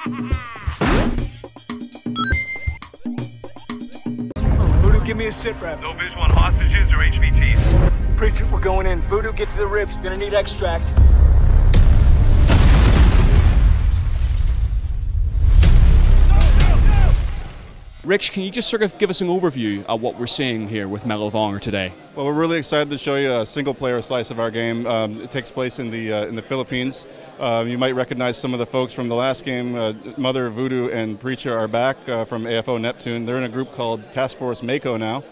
Voodoo, give me a sit rep. No visual on hostages or HVTs. Preacher, we're going in. Voodoo, get to the ribs. We're gonna need extract. Rich, can you just sort of give us an overview of what we're seeing here with Medal of Honor today? Well, we're really excited to show you a single-player slice of our game. It takes place in the Philippines. You might recognize some of the folks from the last game. Mother, Voodoo, and Preacher are back from AFO Neptune. They're in a group called Task Force Mako now,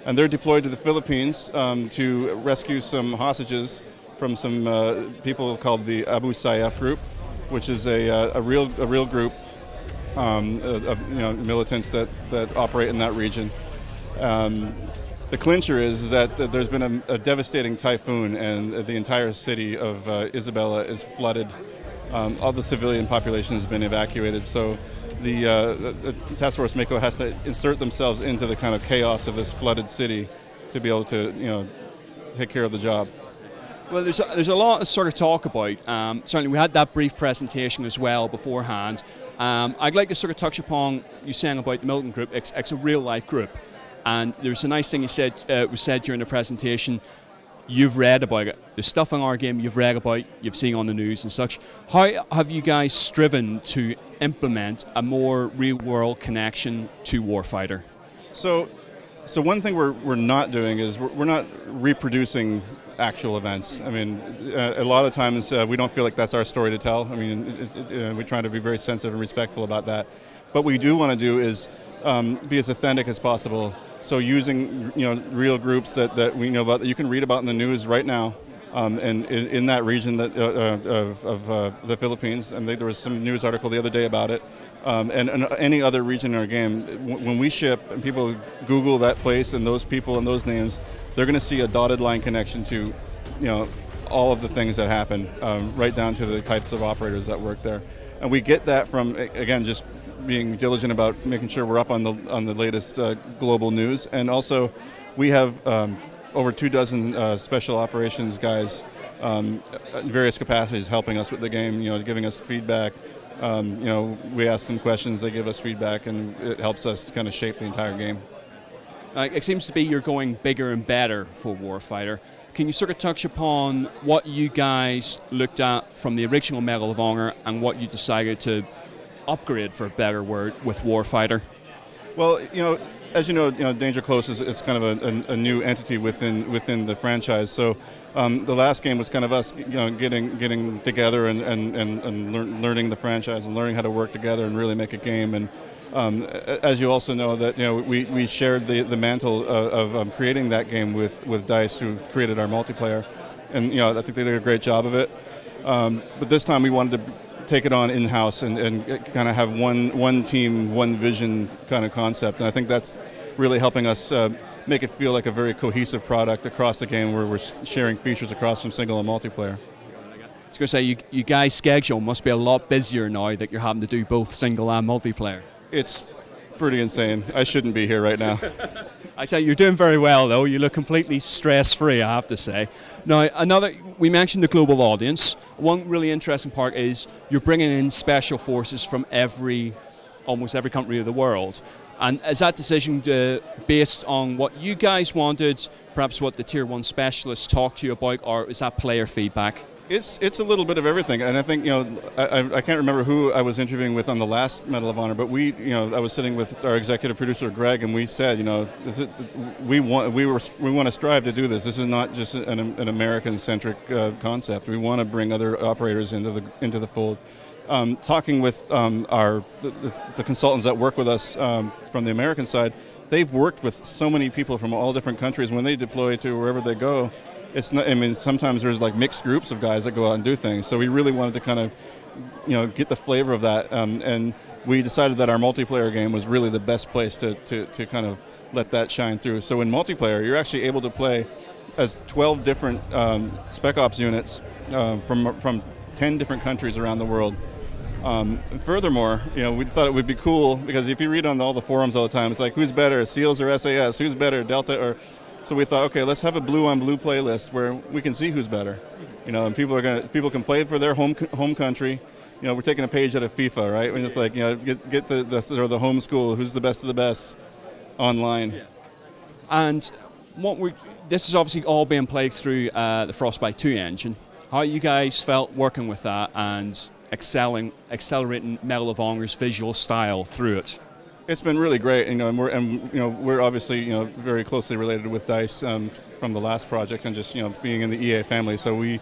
and they're deployed to the Philippines to rescue some hostages from some people called the Abu Sayyaf group, which is a real group. Of militants that operate in that region. The clincher is that there's been a devastating typhoon, and the entire city of Isabela is flooded. All the civilian population has been evacuated, so the Task Force Mako has to insert themselves into the kind of chaos of this flooded city to be able to take care of the job. Well, there's a lot to sort of talk about. Certainly, we had that brief presentation as well beforehand. I'd like to sort of touch upon you saying about the Milton group. It's a real-life group, and there's a nice thing you said was said during the presentation. You've read about it, the stuff in our game. You've read about, you've seen on the news and such. How have you guys striven to implement a more real-world connection to Warfighter? So one thing we're not doing is we're not reproducing actual events. I mean, a lot of times we don't feel like that's our story to tell. I mean, we try to be very sensitive and respectful about that. What we do want to do is be as authentic as possible. So using real groups that we know about, that you can read about in the news right now, and in that region that of the Philippines. And there was some news article the other day about it. And any other region in our game, when we ship and people Google that place and those people and those names, they're going to see a dotted line connection to, all of the things that happen, right down to the types of operators that work there. And we get that from, again, just being diligent about making sure we're up on the latest global news. And also, we have over 24 special operations guys in various capacities helping us with the game, giving us feedback. We ask them questions, they give us feedback, and it helps us kind of shape the entire game. It seems to be you're going bigger and better for Warfighter. Can you sort of touch upon what you guys looked at from the original Medal of Honor and what you decided to upgrade, for a better word, with Warfighter? Well, as you know, Danger Close is kind of a new entity within the franchise. So the last game was kind of us, getting together and learning the franchise and learning how to work together and really make a game. And as you also know, that we shared the mantle of creating that game with DICE, who created our multiplayer, and I think they did a great job of it. But this time we wanted to take it on in-house and kind of have one team, one vision kind of concept. And I think that's really helping us make it feel like a very cohesive product across the game, where we're sharing features across from single and multiplayer. I was going to say, you guys' schedule must be a lot busier now that you're having to do both single and multiplayer. It's pretty insane. I shouldn't be here right now. I say you're doing very well, though. You look completely stress-free, I have to say. Now, we mentioned the global audience. One really interesting part is you're bringing in special forces from almost every country of the world. And is that decision based on what you guys wanted, perhaps what the Tier 1 specialists talked to you about, or is that player feedback? It's a little bit of everything, and I think I can't remember who I was interviewing with on the last Medal of Honor, but I was sitting with our executive producer Greg, and we said we want to strive to do this. This is not just an American-centric concept. We want to bring other operators into the fold. Talking with the consultants that work with us from the American side, they've worked with so many people from all different countries. When they deploy to wherever they go, it's not, I mean, sometimes there's like mixed groups of guys that go out and do things. So we really wanted to kind of, get the flavor of that, and we decided that our multiplayer game was really the best place to kind of let that shine through. So in multiplayer, you're actually able to play as 12 different Spec Ops units from 10 different countries around the world. Furthermore, we thought it would be cool, because if you read on all the forums all the time, it's like, who's better, SEALs or SAS? Who's better, Delta or... So we thought, okay, let's have a blue-on-blue playlist where we can see who's better, and people can play for their home country, we're taking a page out of FIFA, right? When it's like, get the sort of the homeschool, who's the best of the best online. Yeah. And this is obviously all being played through the Frostbite 2 engine. How you guys felt working with that and accelerating Medal of Honor's visual style through it? It's been really great, and we're obviously very closely related with DICE from the last project, and just being in the EA family. So we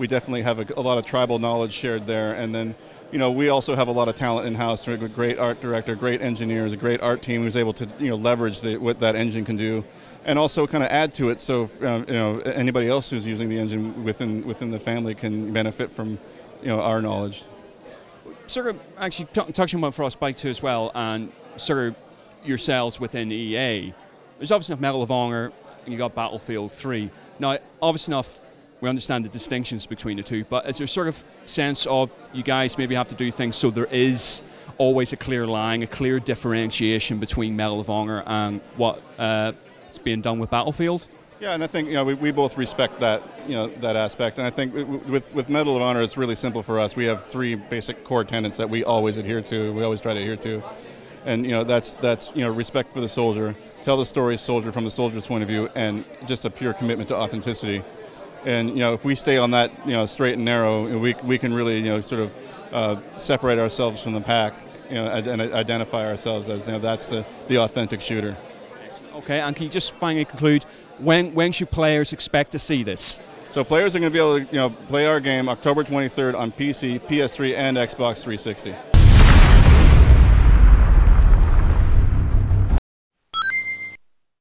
definitely have a lot of tribal knowledge shared there, and then we also have a lot of talent in house. We have a great art director, great engineers, a great art team who's able to leverage what that engine can do, and also kind of add to it. So anybody else who's using the engine within the family can benefit from our knowledge. Sort of actually touching on Frostbite 2 as well, and sort of yourselves within EA. There's obviously enough Medal of Honor, and you got Battlefield 3. Now, obviously enough, we understand the distinctions between the two, but is there sort of sense of you guys maybe have to do things so there is always a clear line, a clear differentiation between Medal of Honor and what is being done with Battlefield? Yeah, and I think we both respect that that aspect, and I think with Medal of Honor it's really simple for us. We have 3 basic core tenets that we always adhere to. We always try to adhere to, and that's respect for the soldier, tell the story soldier from the soldier's point of view, and just a pure commitment to authenticity. And if we stay on that straight and narrow, we can really sort of separate ourselves from the pack, and identify ourselves as that's the authentic shooter. Okay, and can you just finally conclude, when should players expect to see this? So players are going to be able to play our game October 23rd on PC, PS3, and Xbox 360.